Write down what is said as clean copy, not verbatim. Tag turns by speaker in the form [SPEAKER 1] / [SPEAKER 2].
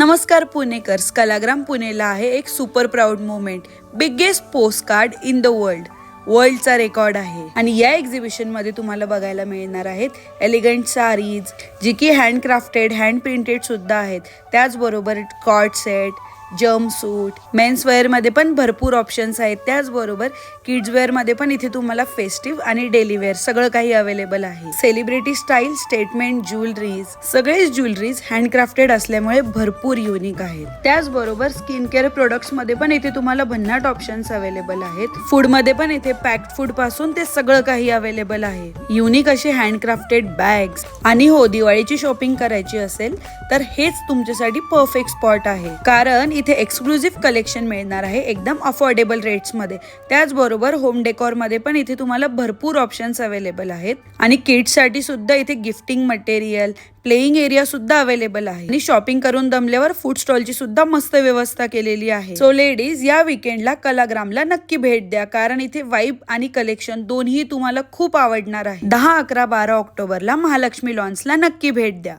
[SPEAKER 1] नमस्कार पुणेकर्स, कलाग्राम पुणेला आहे एक super proud moment. Biggest postcard in the वर्ल्डचा रेकॉर्ड आहे. आणि या एक्झिबिशन मध्ये तुम्हाला बघायला मिळणार आहेत एलिगंट साडीज, जी की हँडक्राफ्टेड, हँड प्रिंटेड सुद्धा आहेत. त्याचबरोबर coord set, jumpsuit, men's wear मध्ये पण भरपूर ऑप्शन्स आहेत. त्याचबरोबर किड्स वेअर मध्ये पण इथे तुम्हाला फेस्टिव्ह आणि डेली वेअर सगळं काही अवेलेबल आहे. सेलिब्रिटी स्टाईल, स्टेटमेंट ज्वेलरीज, सगळेच ज्वेलरीज हँडक्राफ्टेड असल्यामुळे भरपूर युनिक आहेत. त्याचबरोबर स्किन केअर प्रोडक्ट्स मध्ये पण इथे तुम्हाला भन्नाट ऑप्शन्स अवेलेबल आहेत. फूड मध्ये पण इथे पॅक्ड फूड पासून ते सगळं काही अवेलेबल आहे. युनिक असे हँडक्राफ्टेड बॅग्स. आणि हो, दिवाळीची शॉपिंग करायची असेल तर हेच तुमच्यासाठी परफेक्ट स्पॉट आहे. कारण इथे एक्सक्लुझिव्ह कलेक्शन मिळणार आहे एकदम अफोर्डेबल रेट्स मध्ये. त्याचबरोबर होम डेकोर मध्ये पण इथे तुम्हाला भरपूर ऑप्शन्स अवेलेबल आहेत. आणि किड्स साठी सुद्धा इथे गिफ्टिंग मटेरियल, प्लेइंग एरिया सुद्धा अवेलेबल आहे. आणि शॉपिंग करून दमल्यावर फूड स्टॉलची सुद्धा मस्त व्यवस्था केलेली आहे. सो लेडीज, या वीकेंडला कलाग्रामला नक्की भेट द्या, कारण इथे वाइब आणि कलेक्शन दोन्ही तुम्हाला खूप आवडणार आहे. 10, 11, 12 ऑक्टोबरला महालक्ष्मी लॉन्सला नक्की भेट द्या.